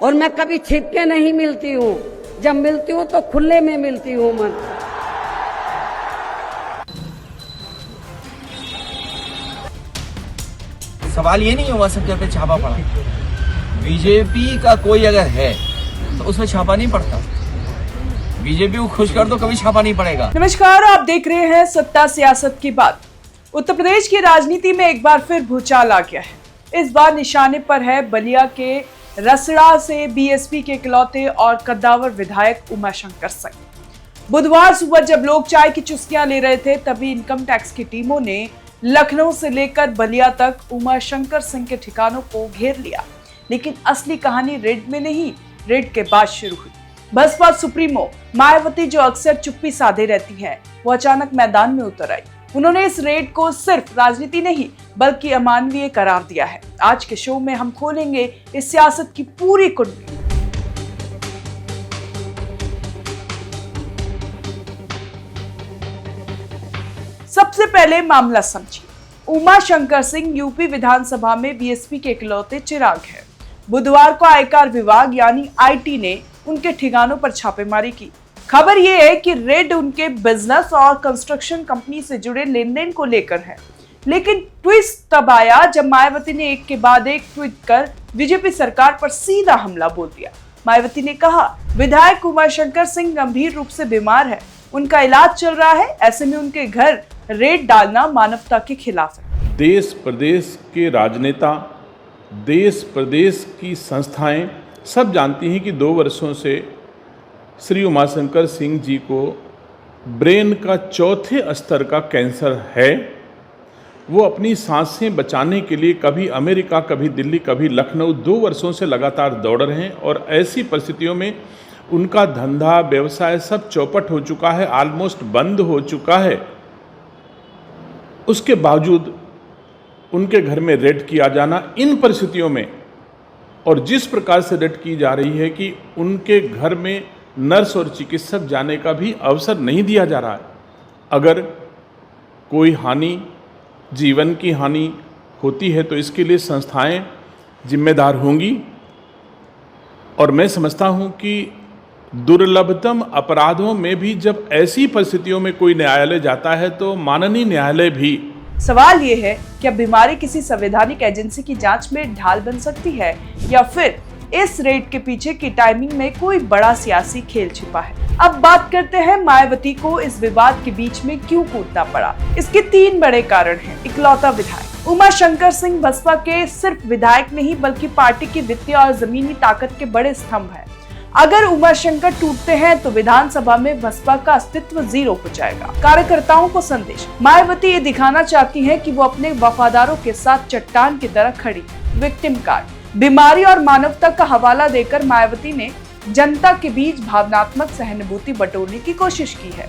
और मैं कभी छिप के नहीं मिलती हूँ, जब मिलती हूँ तो खुले में मिलती हूँ मन। सवाल ये नहीं हुआ सबके पे छापा पड़ा। बीजेपी का कोई अगर है तो उसमें छापा नहीं पड़ता। बीजेपी को खुश कर दो, कभी छापा नहीं पड़ेगा। नमस्कार, आप देख रहे हैं सत्ता सियासत की बात। उत्तर प्रदेश की राजनीति में एक बार फिर भूचाल आ गया है। इस बार निशाने पर है बलिया के रसड़ा से बीएसपी के इकलौते और कद्दावर विधायक उमाशंकर सिंह। बुधवार सुबह जब लोग चाय की चुस्कियां ले रहे थे, तभी इनकम टैक्स की टीमों ने लखनऊ से लेकर बलिया तक उमाशंकर सिंह के ठिकानों को घेर लिया। लेकिन असली कहानी रेड में नहीं, रेड के बाद शुरू हुई। बसपा सुप्रीमो मायावती, जो अक्सर चुप्पी साधे रहती हैं, वो अचानक मैदान में उतर आई। उन्होंने इस रेड को सिर्फ राजनीति नहीं बल्कि अमानवीय करार दिया है। आज के शो में हम खोलेंगे इस सियासत की पूरी कुंडली। सबसे पहले मामला समझिए। उमाशंकर सिंह यूपी विधानसभा में बीएसपी के इकलौते चिराग हैं। बुधवार को आयकर विभाग यानी आईटी ने उनके ठिकानों पर छापेमारी की। खबर यह है कि रेड उनके बिजनेस और कंस्ट्रक्शन कंपनी से जुड़े लेन देन को लेकर है। लेकिन ट्विस्ट तब आया जब मायावती ने एक के बाद एक ट्वीट कर बीजेपी सरकार पर सीधा हमला बोल दिया। मायावती ने कहा, विधायक उमाशंकर सिंह गंभीर रूप से बीमार है, उनका इलाज चल रहा है, ऐसे में उनके घर रेड डालना मानवता के खिलाफ है। देश प्रदेश के राजनेता, देश प्रदेश की संस्थाएं सब जानती हैं कि 2 वर्षों से श्री उमाशंकर सिंह जी को ब्रेन का 4थे स्तर का कैंसर है। वो अपनी सांसें बचाने के लिए कभी अमेरिका, कभी दिल्ली, कभी लखनऊ 2 वर्षों से लगातार दौड़ रहे हैं और ऐसी परिस्थितियों में उनका धंधा व्यवसाय सब चौपट हो चुका है, ऑलमोस्ट बंद हो चुका है। उसके बावजूद उनके घर में रेड किया जाना इन परिस्थितियों में, और जिस प्रकार से रेड की जा रही है कि उनके घर में नर्स और चिकित्सक जाने का भी अवसर नहीं दिया जा रहा है। अगर कोई हानि, जीवन की हानि होती है तो इसके लिए संस्थाएं जिम्मेदार होंगी। और मैं समझता हूं कि दुर्लभतम अपराधों में भी जब ऐसी परिस्थितियों में कोई न्यायालय जाता है तो माननीय न्यायालय भी। सवाल ये है, क्या बीमारी किसी संवैधानिक एजेंसी की जांच में ढाल बन सकती है या फिर इस रेड के पीछे की टाइमिंग में कोई बड़ा सियासी खेल छिपा है? अब बात करते हैं मायावती को इस विवाद के बीच में क्यों कूदना पड़ा। इसके 3 बड़े कारण हैं। इकलौता विधायक उमाशंकर सिंह बसपा के सिर्फ विधायक नहीं बल्कि पार्टी की वित्तीय और जमीनी ताकत के बड़े स्तंभ है। अगर उमाशंकर टूटते हैं तो विधानसभा में बसपा का अस्तित्व 0 हो जाएगा। कार्यकर्ताओं को संदेश, मायावती ये दिखाना चाहती हैं कि वो अपने वफादारों के साथ चट्टान की तरह खड़ी। विक्टिम कार्ड, बीमारी और मानवता का हवाला देकर मायावती ने जनता के बीच भावनात्मक सहानुभूति बटोरने की कोशिश की है।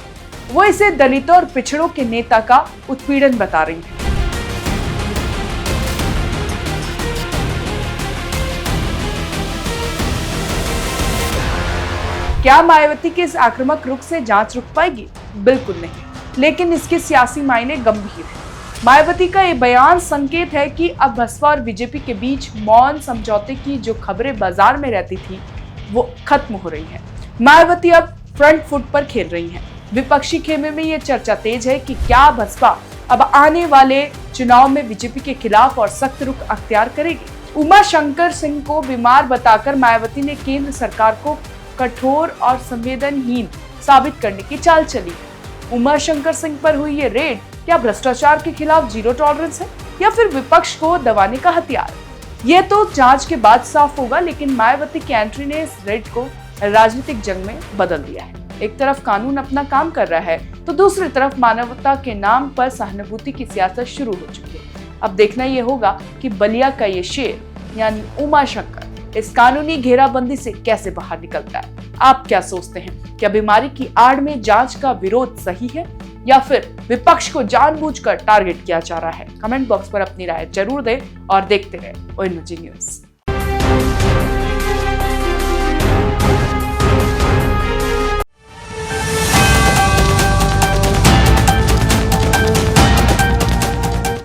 वो इसे दलितों और पिछड़ों के नेता का उत्पीड़न बता रही है। क्या मायावती के इस आक्रामक रुख से जांच रुक पाएगी? बिल्कुल नहीं, लेकिन इसके सियासी मायने गंभीर हैं। मायावती का ये बयान संकेत है कि अब बसपा और बीजेपी के बीच मौन समझौते की जो खबरें बाजार में रहती थी वो खत्म हो रही है। मायावती अब फ्रंट फुट पर खेल रही हैं। विपक्षी खेमे में ये चर्चा तेज है कि क्या बसपा अब आने वाले चुनाव में बीजेपी के खिलाफ और सख्त रुख अख्तियार करेगी। उमाशंकर सिंह को बीमार बताकर मायावती ने केंद्र सरकार को कठोर और संवेदनहीन साबित करने की चाल चली है। उमाशंकर सिंह पर हुई ये रेड क्या भ्रष्टाचार के खिलाफ 0 टॉलरेंस है या फिर विपक्ष को दबाने का हथियार? ये तो जांच के बाद साफ होगा, लेकिन मायावती की एंट्री ने इस रेड को राजनीतिक जंग में बदल दिया है। एक तरफ कानून अपना काम कर रहा है तो दूसरी तरफ मानवता के नाम पर सहानुभूति की सियासत शुरू हो चुकी है। अब देखना ये होगा कि बलिया का ये शेर यानी उमाशंकर इस कानूनी घेराबंदी से कैसे बाहर निकलता है। आप क्या सोचते हैं? क्या बीमारी की आड़ में जांच का विरोध सही है या फिर विपक्ष को जानबूझकर टारगेट किया जा रहा है? कमेंट बॉक्स पर अपनी राय जरूर दें और देखते रहें ONG न्यूज़।